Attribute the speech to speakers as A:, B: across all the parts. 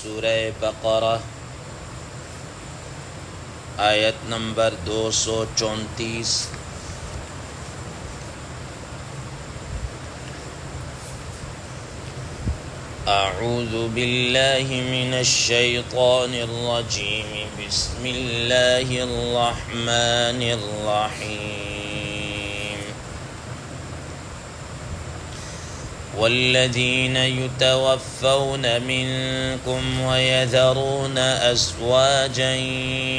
A: سورہ بقرہ آیت نمبر 234۔ اعوذ باللہ من الشیطان الرجیم، بسم اللہ الرحمن الرحیم۔ والذین یتوفون منکم ویذرون ازواجا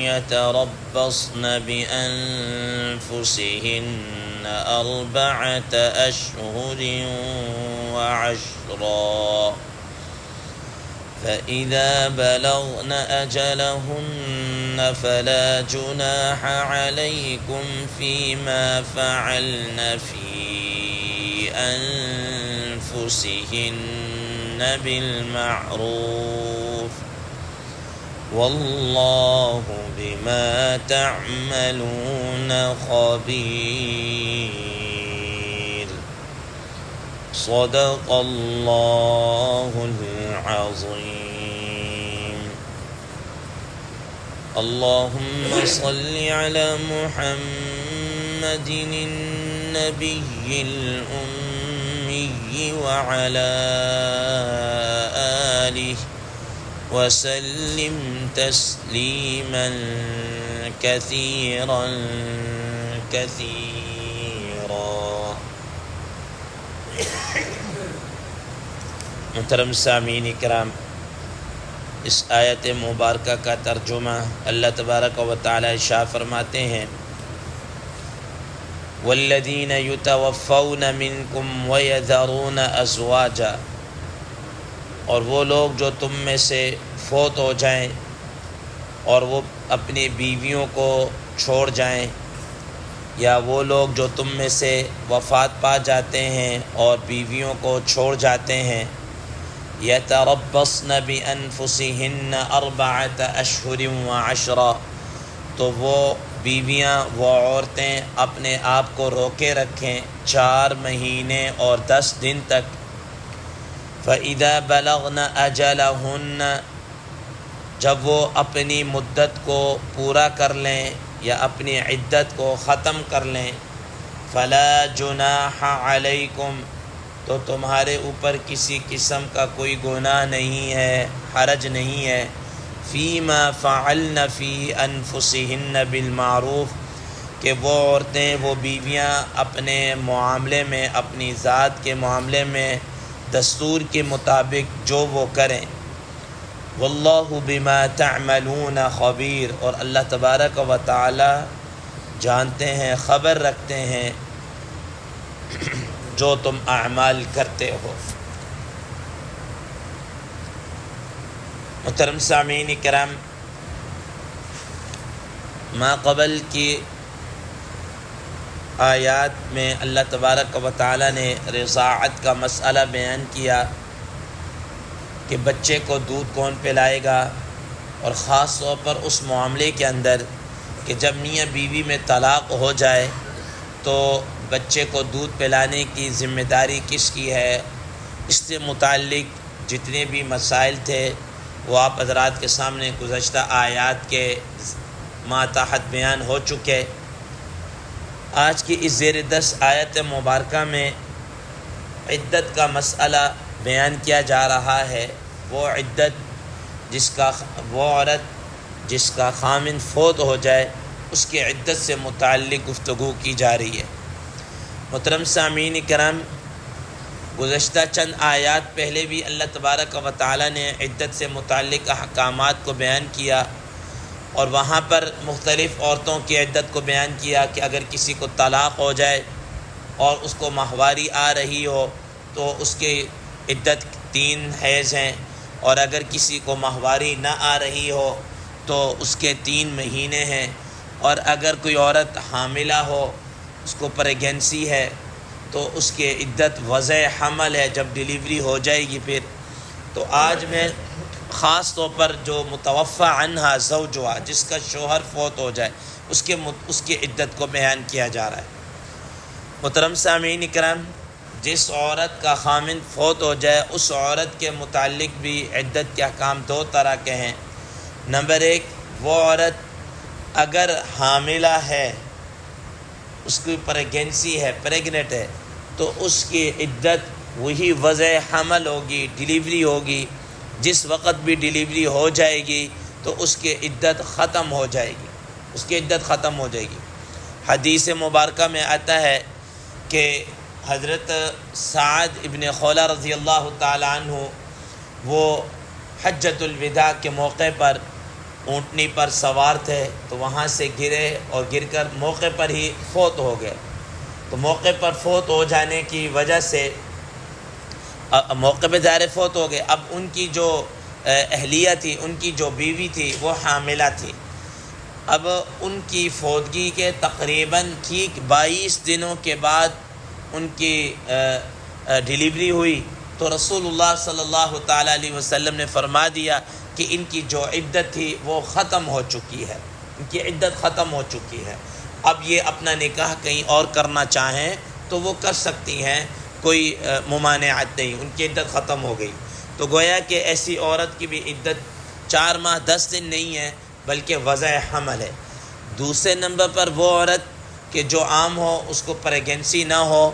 A: یتربصن بانفسہن اربعۃ اشہر وعشرا، فإذا بلغن أجلهن فلا جناح عليكم فيما فعلن في أنفسهن بالمعروف، والله بما تعملون خبير۔ صدق اللہ العظیم۔ اللہم صل علی محمد النبی الأمی وعلی آلہ وسلم تسلیما کثیرا کثیرا۔ محترم سامعین کرام، اس آیت مبارکہ کا ترجمہ اللہ تبارک و تعالی ارشاد فرماتے ہیں: والذین یتوفون منکم ویذرون ازواجا، اور وہ لوگ جو تم میں سے فوت ہو جائیں اور وہ اپنی بیویوں کو چھوڑ جائیں، یا وہ لوگ جو تم میں سے وفات پا جاتے ہیں اور بیویوں کو چھوڑ جاتے ہیں، یتربصن بانفسہن اربعۃ اشہر وعشرا، تو وہ بیویاں، وہ عورتیں اپنے آپ کو روکے رکھیں 4 مہینے اور 10 دن تک۔ فإذا بلغن أجلهن، جب وہ اپنی مدت کو پورا کر لیں یا اپنی عدت کو ختم کر لیں، فلا جناح علیکم، تو تمہارے اوپر کسی قسم کا کوئی گناہ نہیں ہے، حرج نہیں ہے، فیما فعلن فی انفسہن بالمعروف، کہ وہ عورتیں، وہ بیویاں اپنے معاملے میں، اپنی ذات کے معاملے میں دستور کے مطابق جو وہ کریں۔ واللہ بما تعملون خبیر، اور اللہ تبارک و تعالی جانتے ہیں، خبر رکھتے ہیں جو تم اعمال کرتے ہو۔ محترم سامعین کرام، ما قبل کی آیات میں اللہ تبارک و تعالی نے رضاعت کا مسئلہ بیان کیا کہ بچے کو دودھ کون پلائے گا، اور خاص طور پر اس معاملے کے اندر کہ جب میاں بیوی میں طلاق ہو جائے تو بچے کو دودھ پلانے کی ذمہ داری کس کی ہے۔ اس سے متعلق جتنے بھی مسائل تھے وہ آپ حضرات کے سامنے گزشتہ آیات کے ماتحت بیان ہو چکے۔ آج کی اس زیر 10 آیت مبارکہ میں عدت کا مسئلہ بیان کیا جا رہا ہے۔ وہ عدت وہ عورت جس کا خامن فوت ہو جائے، اس کی عدت سے متعلق گفتگو کی جا رہی ہے۔ محترم سامعین کرام، گزشتہ چند آیات پہلے بھی اللہ تبارک و تعالی نے عدت سے متعلق احکامات کو بیان کیا، اور وہاں پر مختلف عورتوں کی عدت کو بیان کیا کہ اگر کسی کو طلاق ہو جائے اور اس کو ماہواری آ رہی ہو تو اس کی عدت 3 حیض ہیں، اور اگر کسی کو ماہواری نہ آ رہی ہو تو اس کے 3 مہینے ہیں، اور اگر کوئی عورت حاملہ ہو، اس کو پریگنسی ہے، تو اس کی عدت وضع حمل ہے، جب ڈیلیوری ہو جائے گی پھر۔ تو آج میں خاص طور پر جو متوفی عنہا زوجها، جس کا شوہر فوت ہو جائے، اس کی عدت کو بیان کیا جا رہا ہے۔ محترم سامعین کرام، جس عورت کا خامند فوت ہو جائے اس عورت کے متعلق بھی عدت کے احکام دو طرح کے ہیں۔ نمبر ایک، وہ عورت اگر حاملہ ہے، اس کی پریگنسی ہے، پریگنٹ ہے، تو اس کی عدت وہی وضع حمل ہوگی، ڈیلیوری ہوگی۔ جس وقت بھی ڈیلیوری ہو جائے گی تو اس کی عدت ختم ہو جائے گی، اس کی عدت ختم ہو جائے گی۔ حدیث مبارکہ میں آتا ہے کہ حضرت سعد ابن خولہ رضی اللہ تعالی عنہ وہ حجۃ الوداع کے موقع پر اونٹنی پر سوار تھے، تو وہاں سے گرے اور گر کر موقع پر ہی فوت ہو گئے۔ تو موقع پر فوت ہو جانے کی وجہ سے موقع پہ ظاہر فوت ہو گئے۔ اب ان کی جو اہلیہ تھی، ان کی جو بیوی تھی، وہ حاملہ تھی۔ اب ان کی فوتگی کے تقریباً ٹھیک 22 دنوں کے بعد ان کی ڈیلیوری ہوئی، تو رسول اللہ صلی اللہ تعالیٰ علیہ وسلم نے فرما دیا کہ ان کی جو عدت تھی وہ ختم ہو چکی ہے، ان کی عدت ختم ہو چکی ہے۔ اب یہ اپنا نکاح کہیں اور کرنا چاہیں تو وہ کر سکتی ہیں، کوئی ممانعت نہیں، ان کی عدت ختم ہو گئی۔ تو گویا کہ ایسی عورت کی بھی عدت 4 ماہ 10 دن نہیں ہے بلکہ وضع حمل ہے۔ دوسرے نمبر پر وہ عورت کہ جو عام ہو، اس کو پریگنسی نہ ہو،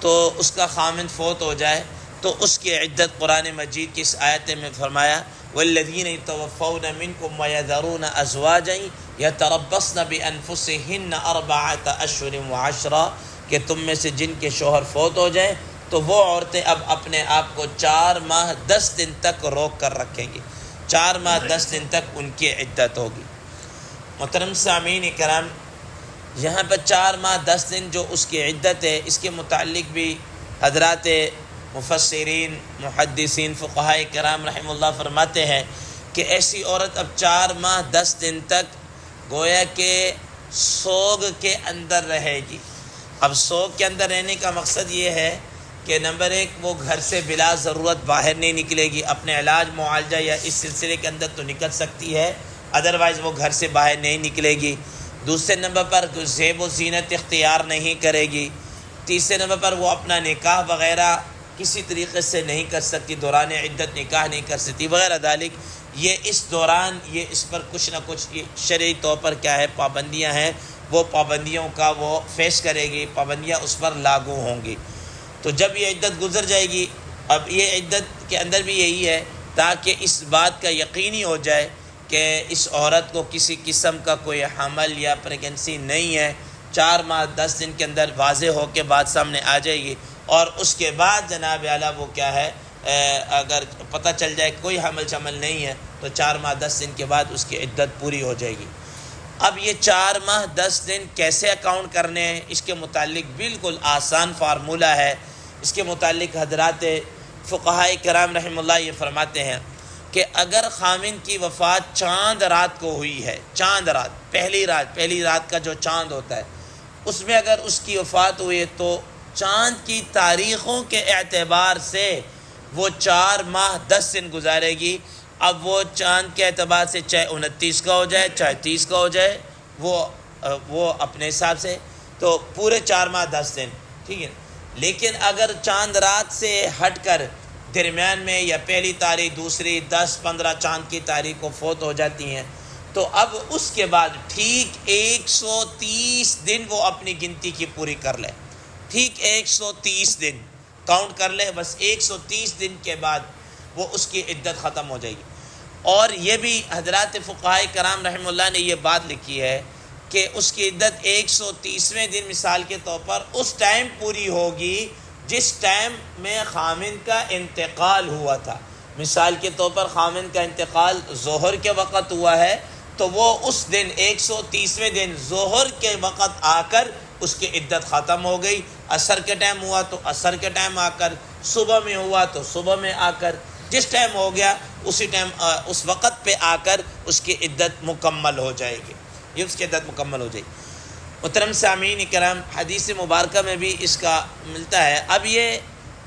A: تو اس کا خامند فوت ہو جائے تو اس کی عدت قرآن مجید کی اس آیت میں فرمایا والذین یتوفون منکم ویذرون ازواجا یتربصن بانفسہن 4 اشہر وعشرا، کہ تم میں سے جن کے شوہر فوت ہو جائیں تو وہ عورتیں اب اپنے آپ کو 4 ماہ 10 دن تک روک کر رکھیں گی، 4 ماہ 10 دن تک ان کی عدت ہوگی۔ محترم سامعین کرام، یہاں پر 4 ماہ 10 دن جو اس کی عدت ہے، اس کے متعلق بھی حضرات مفسرین، محدثین، فقہاء کرام رحمہ اللہ فرماتے ہیں کہ ایسی عورت اب 4 ماہ 10 دن تک گویا کہ سوگ کے اندر رہے گی۔ اب سوگ کے اندر رہنے کا مقصد یہ ہے کہ نمبر ایک، وہ گھر سے بلا ضرورت باہر نہیں نکلے گی، اپنے علاج معالجہ یا اس سلسلے کے اندر تو نکل سکتی ہے، ادروائز وہ گھر سے باہر نہیں نکلے گی۔ دوسرے نمبر پر زیب و زینت اختیار نہیں کرے گی۔ تیسرے نمبر پر وہ اپنا نکاح وغیرہ کسی طریقے سے نہیں کر سکتی، دوران عدت نکاح نہیں کر سکتی وغیرہ ذالک۔ یہ اس دوران یہ اس پر کچھ نہ کچھ شرعی طور پر کیا ہے پابندیاں ہیں، وہ پابندیوں کا وہ فیس کرے گی، پابندیاں اس پر لاگو ہوں گی۔ تو جب یہ عدت گزر جائے گی، اب یہ عدت کے اندر بھی یہی ہے تاکہ اس بات کا یقینی ہو جائے کہ اس عورت کو کسی قسم کا کوئی حمل یا پریگنسی نہیں ہے، 4 ماہ 10 دن کے اندر واضح ہو کے بات سامنے آ جائے گی، اور اس کے بعد جناب اعلیٰ وہ کیا ہے اگر پتہ چل جائے کوئی حمل شمل نہیں ہے تو 4 ماہ 10 دن کے بعد اس کی عدت پوری ہو جائے گی۔ اب یہ 4 ماہ 10 دن کیسے اکاؤنٹ کرنے ہیں، اس کے متعلق بالکل آسان فارمولہ ہے۔ اس کے متعلق حضرات فقہاء کرام رحمہ اللہ یہ فرماتے ہیں کہ اگر خامند کی وفات چاند رات کو ہوئی ہے، چاند رات، پہلی رات کا جو چاند ہوتا ہے، اس میں اگر اس کی وفات ہوئی ہے تو چاند کی تاریخوں کے اعتبار سے وہ 4 ماہ 10 دن گزارے گی۔ اب وہ چاند کے اعتبار سے چاہے 29 کا ہو جائے، چاہے 30 کا ہو جائے، وہ اپنے حساب سے، تو پورے 4 ماہ 10 دن، ٹھیک ہے۔ لیکن اگر چاند رات سے ہٹ کر درمیان میں یا پہلی تاریخ، دوسری، 10، 15 چاند کی تاریخ کو فوت ہو جاتی ہیں، تو اب اس کے بعد ٹھیک 130 دن وہ اپنی گنتی کی پوری کر لے، ٹھیک 130 دن کاؤنٹ کر لے، بس 130 دن کے بعد وہ اس کی عدت ختم ہو جائے گی۔ اور یہ بھی حضرات فقہاء کرام رحمہ اللہ نے یہ بات لکھی ہے کہ اس کی عدت 130ویں دن مثال کے طور پر اس ٹائم پوری ہوگی جس ٹائم میں خامند کا انتقال ہوا تھا۔ مثال کے طور پر خامند کا انتقال ظہر کے وقت ہوا ہے تو وہ اس دن 130ویں دن ظہر کے وقت آ کر اس کی عدت ختم ہو گئی۔ عصر کے ٹائم ہوا تو عصر کے ٹائم آ کر، صبح میں ہوا تو صبح میں آ کر، جس ٹائم ہو گیا اسی ٹائم اس وقت پہ آ کر اس کی عدت مکمل ہو جائے گی، یہ اس کی عدت مکمل ہو جائے گی۔ محترم سامعین کرام، حدیث مبارکہ میں بھی اس کا ملتا ہے۔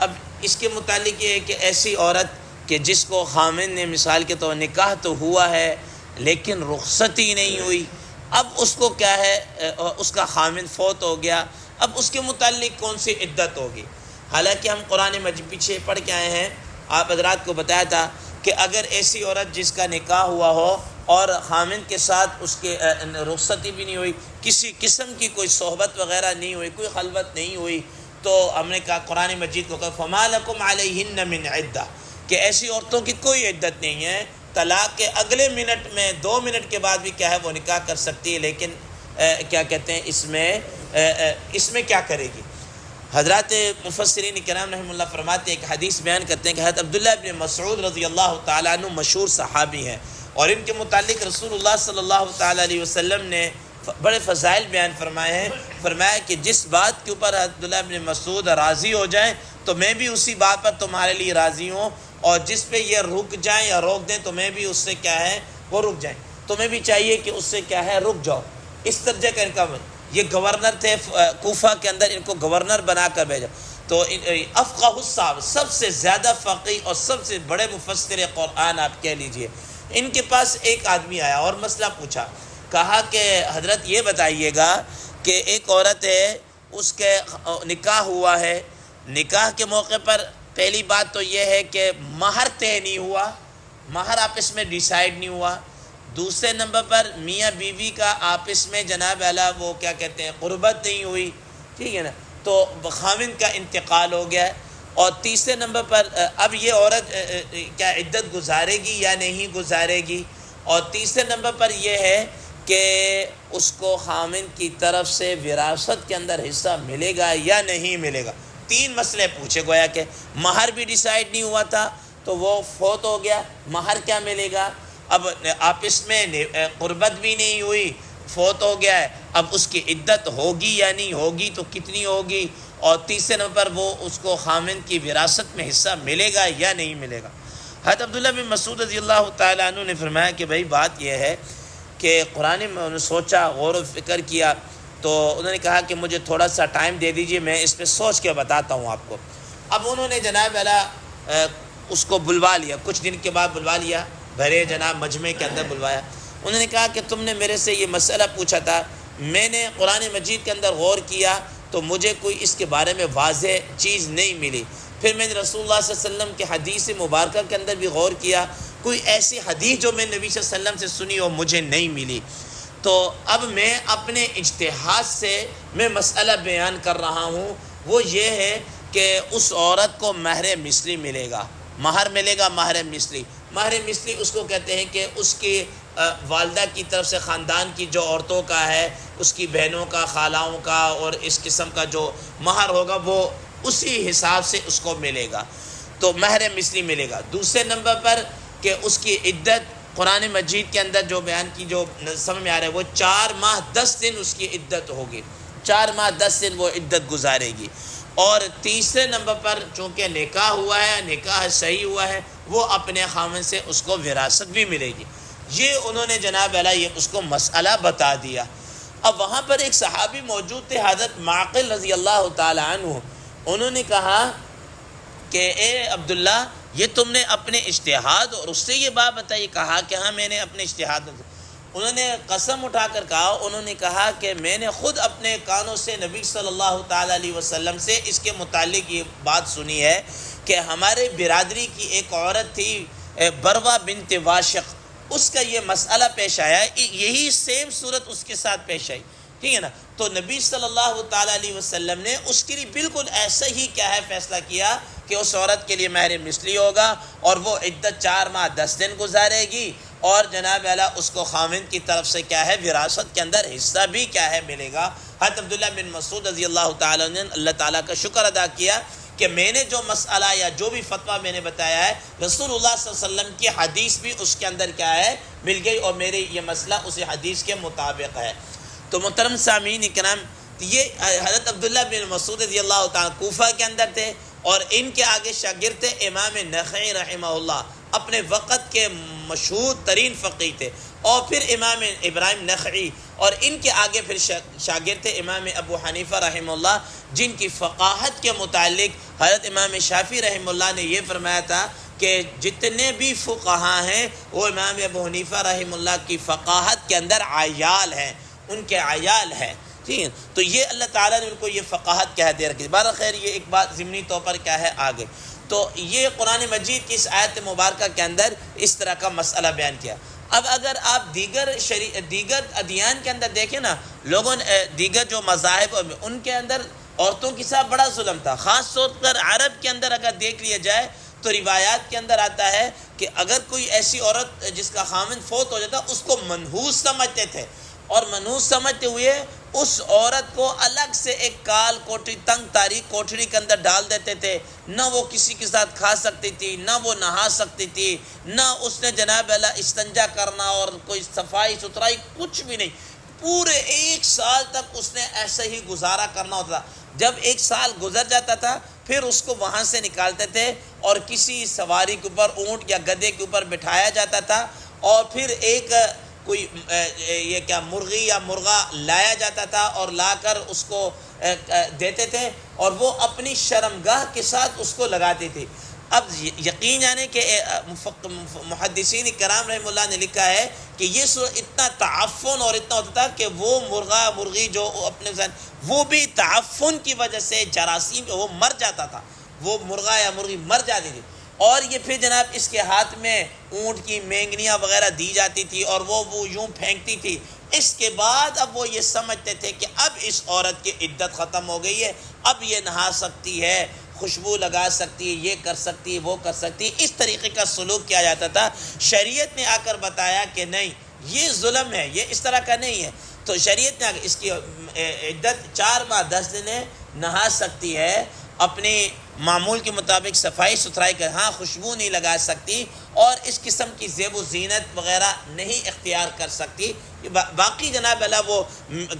A: اب اس کے متعلق یہ ہے کہ ایسی عورت کہ جس کو خامند نے مثال کے طور نکاح تو ہوا ہے لیکن رخصتی نہیں ہوئی، اب اس کو کیا ہے، اس کا خامند فوت ہو گیا، اب اس کے متعلق کون سی عدت ہوگی؟ حالانکہ ہم قرآن مجید پیچھے پڑھ کے آئے ہیں، آپ حضرات کو بتایا تھا کہ اگر ایسی عورت جس کا نکاح ہوا ہو اور خامند کے ساتھ اس کے رخصتی بھی نہیں ہوئی، کسی قسم کی کوئی صحبت وغیرہ نہیں ہوئی، کوئی خلوت نہیں ہوئی، تو ہم نے کہا قرآن مجید کو کہا فَمَا لَكُمْ عَلَيْهِنَّ مِنْ عِدَّةٍ، کہ ایسی عورتوں کی کوئی عدت نہیں ہے، طلاق کے اگلے منٹ میں 2 منٹ کے بعد بھی کیا ہے وہ نکاح کر سکتی ہے، لیکن کیا کہتے ہیں اس میں کیا کرے گی؟ حضرات مفسرین کرام رحمہ اللہ فرماتے ہیں، ایک حدیث بیان کرتے ہیں کہ حضرت عبداللہ بن مسعود رضی اللہ تعالیٰ عنہ مشہور صحابی ہیں، اور ان کے متعلق رسول اللہ صلی اللہ تعالیٰ علیہ وسلم نے بڑے فضائل بیان فرمائے ہیں۔ فرمایا کہ جس بات کے اوپر حضرت عبداللہ بن مسعود راضی ہو جائیں تو میں بھی اسی بات پر تمہارے لیے راضی ہوں، اور جس پہ یہ رک جائیں یا روک دیں تو میں بھی اس سے کیا ہے وہ رک جائیں، تمہیں بھی چاہیے کہ اس سے کیا ہے رک جاؤ۔ اس درجے کا ان کا یہ گورنر تھے کوفہ کے اندر، ان کو گورنر بنا کر بھیجا، تو افقہ الصحابہ، سب سے زیادہ فقیہ اور سب سے بڑے مفسر قرآن آپ کہہ لیجئے، ان کے پاس ایک آدمی آیا اور مسئلہ پوچھا، کہا کہ حضرت یہ بتائیے گا کہ ایک عورت ہے، اس کے نکاح ہوا ہے، نکاح کے موقع پر پہلی بات تو یہ ہے کہ مہر طے نہیں ہوا، مہر آپس میں ڈیسائیڈ نہیں ہوا، دوسرے نمبر پر میاں بیوی کا آپس میں جناب اعلیٰ وہ کیا کہتے ہیں قربت نہیں ہوئی، ٹھیک ہے نا، تو خاوند کا انتقال ہو گیا ہے، اور تیسرے نمبر پر اب یہ عورت کیا عدت گزارے گی یا نہیں گزارے گی، اور تیسرے نمبر پر یہ ہے کہ اس کو خاوند کی طرف سے وراثت کے اندر حصہ ملے گا یا نہیں ملے گا۔ 3 مسئلے پوچھے، گویا کہ مہر بھی ڈیسائیڈ نہیں ہوا تھا تو وہ فوت ہو گیا، مہر کیا ملے گا، اب آپس میں قربت بھی نہیں ہوئی، فوت ہو گیا ہے، اب اس کی عدت ہوگی یا نہیں ہوگی تو کتنی ہوگی، اور تیسرے نمبر پر وہ اس کو خاوند کی وراثت میں حصہ ملے گا یا نہیں ملے گا۔ حضرت عبداللہ بن مسعود رضی اللہ تعالیٰ عنہ نے فرمایا کہ بھائی بات یہ ہے کہ قرآن میں انہوں نے سوچا، غور و فکر کیا، تو انہوں نے کہا کہ مجھے تھوڑا سا ٹائم دے دیجئے، میں اس پہ سوچ کے بتاتا ہوں آپ کو۔ اب انہوں نے جناب اعلیٰ اس کو بلوا لیا، کچھ دن کے بعد بلوا لیا، بھرے جناب مجمع کے اندر بلوایا، انہوں نے کہا کہ تم نے میرے سے یہ مسئلہ پوچھا تھا، میں نے قرآن مجید کے اندر غور کیا تو مجھے کوئی اس کے بارے میں واضح چیز نہیں ملی، پھر میں نے رسول اللہ صلی اللہ علیہ وسلم کے حدیث مبارکہ کے اندر بھی غور کیا، کوئی ایسی حدیث جو میں نبی صلی اللہ علیہ وسلم سے سنی ہو مجھے نہیں ملی، تو اب میں اپنے اجتہاد سے میں مسئلہ بیان کر رہا ہوں، وہ یہ ہے کہ اس عورت کو مہر مثلی ملے گا، مہر ملے گا، مہر مثلی۔ مہر مثلی اس کو کہتے ہیں کہ اس کی والدہ کی طرف سے خاندان کی جو عورتوں کا ہے، اس کی بہنوں کا، خالاؤں کا، اور اس قسم کا جو مہر ہوگا وہ اسی حساب سے اس کو ملے گا، تو مہر مثلی ملے گا۔ دوسرے نمبر پر کہ اس کی عدت قرآن مجید کے اندر جو بیان کی جو سمجھ میں آ رہا ہے وہ 4 ماہ 10 دن اس کی عدت ہوگی، 4 ماہ 10 دن وہ عدت گزارے گی، اور تیسرے نمبر پر چونکہ نکاح ہوا ہے، نکاح صحیح ہوا ہے، وہ اپنے خاوند سے اس کو وراثت بھی ملے گی۔ یہ انہوں نے جناب علیہ یہ اس کو مسئلہ بتا دیا۔ اب وہاں پر ایک صحابی موجود تھے حضرت معقل رضی اللہ تعالی عنہ، انہوں نے کہا کہ اے عبداللہ یہ تم نے اپنے اجتہاد اور اس سے یہ بات بتائی، کہا کہ ہاں میں نے اپنے اجتہاد، انہوں نے قسم اٹھا کر کہا، انہوں نے کہا کہ میں نے خود اپنے کانوں سے نبی صلی اللہ تعالیٰ علیہ وسلم سے اس کے متعلق یہ بات سنی ہے کہ ہمارے برادری کی ایک عورت تھی بروہ بنت واشق، اس کا یہ مسئلہ پیش آیا، یہی سیم صورت اس کے ساتھ پیش آئی، ٹھیک ہے نا، تو نبی صلی اللہ تعالیٰ علیہ وسلم نے اس کے لیے بالکل ایسا ہی کیا ہے فیصلہ کیا کہ اس عورت کے لیے مہر مثلی ہوگا، اور وہ عدت 4 ماہ 10 دن گزارے گی، اور جناب اعلیٰ اس کو خاوند کی طرف سے کیا ہے وراثت کے اندر حصہ بھی کیا ہے ملے گا۔ حضرت عبداللہ بن مسعود رضی اللہ تعالیٰ نے اللہ تعالیٰ کا شکر ادا کیا کہ میں نے جو مسئلہ یا جو بھی فتویٰ میں نے بتایا ہے، رسول اللہ صلی اللہ علیہ وسلم کی حدیث بھی اس کے اندر کیا ہے مل گئی، اور میرے یہ مسئلہ اسی حدیث کے مطابق ہے۔ تو محترم سامعین اکرام، یہ حضرت عبداللہ بن مسعود رضی اللہ تعالیٰ کوفہ کے اندر تھے، اور ان کے آگے شاگرد تھے امام نخعی رحمہ اللہ، اپنے وقت کے مشہور ترین فقیہ تھے، اور پھر امام ابراہیم نخعی، اور ان کے آگے پھر شاگرد تھے امام ابو حنیفہ رحمہ اللہ، جن کی فقاہت کے متعلق حضرت امام شافعی رحمہ اللہ نے یہ فرمایا تھا کہ جتنے بھی فقہاء ہیں وہ امام ابو حنیفہ رحمہ اللہ کی فقاہت کے اندر عیال ہیں، ان کے عیال ہیں، ٹھیک ٹھیک ہے. تو یہ اللہ تعالیٰ نے ان کو یہ فقاہت کہہ دے رکھی. بہرحال خیر یہ ایک بات ضمنی طور پر کیا ہے آگے. تو یہ قرآن مجید کی اس آیت مبارکہ کے اندر اس طرح کا مسئلہ بیان کیا. اب اگر آپ دیگر ادیان کے اندر دیکھیں نا، لوگوں نے دیگر جو مذاہب ان کے اندر عورتوں کے ساتھ بڑا ظلم تھا. خاص طور پر عرب کے اندر اگر دیکھ لیا جائے تو روایات کے اندر آتا ہے کہ اگر کوئی ایسی عورت جس کا خامن فوت ہو جاتا اس کو منحوس سمجھتے تھے، اور منحوس سمجھتے ہوئے اس عورت کو الگ سے ایک کال کوٹری تنگ تاریخ کوٹری کے اندر ڈال دیتے تھے. نہ وہ کسی کے ساتھ کھا سکتی تھی، نہ وہ نہا سکتی تھی، نہ اس نے جناب اللہ استنجا کرنا اور کوئی صفائی ستھرائی کچھ بھی نہیں. پورے 1 سال تک اس نے ایسے ہی گزارا کرنا ہوتا تھا. جب 1 سال گزر جاتا تھا پھر اس کو وہاں سے نکالتے تھے اور کسی سواری کے اوپر، اونٹ یا گدھے کے اوپر بٹھایا جاتا تھا، اور پھر ایک کوئی یہ کیا مرغی یا مرغا لایا جاتا تھا اور لا کر اس کو دیتے تھے، اور وہ اپنی شرمگاہ کے ساتھ اس کو لگاتی تھی. اب یقین جانے کہ محدثین کرام رحمہ اللہ نے لکھا ہے کہ یہ اتنا تعفن اور اتنا ہوتا تھا کہ وہ مرغا مرغی جو اپنے وہ بھی تعفن کی وجہ سے جراثیم وہ مر جاتا تھا، وہ مرغا یا مرغی مر جاتی تھی. اور یہ پھر جناب اس کے ہاتھ میں اونٹ کی مینگنیاں وغیرہ دی جاتی تھی اور وہ یوں پھینکتی تھی. اس کے بعد اب وہ یہ سمجھتے تھے کہ اب اس عورت کی عدت ختم ہو گئی ہے، اب یہ نہا سکتی ہے، خوشبو لگا سکتی ہے، یہ کر سکتی ہے، وہ کر سکتی ہے. اس طریقے کا سلوک کیا جاتا تھا. شریعت نے آ کر بتایا کہ نہیں، یہ ظلم ہے، یہ اس طرح کا نہیں ہے. تو شریعت نے اس کی عدت 4 ماہ 10 دن ہے، نہا سکتی ہے، اپنے معمول کے مطابق صفائی ستھرائی کر، ہاں خوشبو نہیں لگا سکتی اور اس قسم کی زیب و زینت وغیرہ نہیں اختیار کر سکتی. باقی جناب اللہ وہ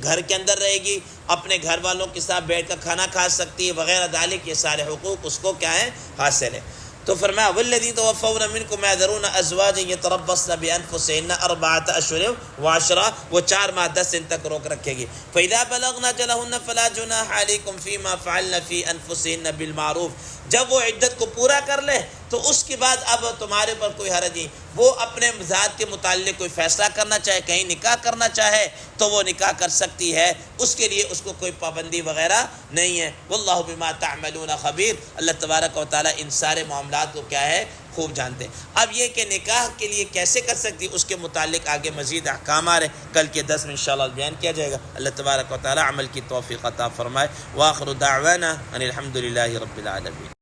A: گھر کے اندر رہے گی، اپنے گھر والوں کے ساتھ بیٹھ کر کھانا کھا سکتی ہے وغیرہ ذالک، یہ سارے حقوق اس کو کیا ہیں، حاصل ہے. تو فرمایا والذین توفون منکم یذرون ازواجا یتربصن بانفسهن 4 اشہر وعشرا، وہ 4 ماہ 10 دن تک روک رکھے گی. فاذا بلغن اجلهن فلا جناح علیکم فیما فعلن فی انفسهن بالمعروف، جب وہ عدت کو پورا کر لے تو اس کے بعد اب تمہارے پر کوئی حرج نہیں. وہ اپنے ذات کے متعلق کوئی فیصلہ کرنا چاہے، کہیں نکاح کرنا چاہے تو وہ نکاح کر سکتی ہے، اس کے لیے اس کو کوئی پابندی وغیرہ نہیں ہے. واللہ بما تعملون خبیر، اللہ تبارک و تعالیٰ ان سارے معاملات کو کیا ہے، خوب جانتے ہیں. اب یہ کہ نکاح کے لیے کیسے کر سکتی، اس کے متعلق آگے مزید احکام آ رہے ہیں، کل کے 10 میں انشاءاللہ بیان کیا جائے گا. اللہ تبارک و تعالیٰ عمل کی توفیق عطا فرمائے. وآخر دعوانا ان الحمد للہ رب العالمین.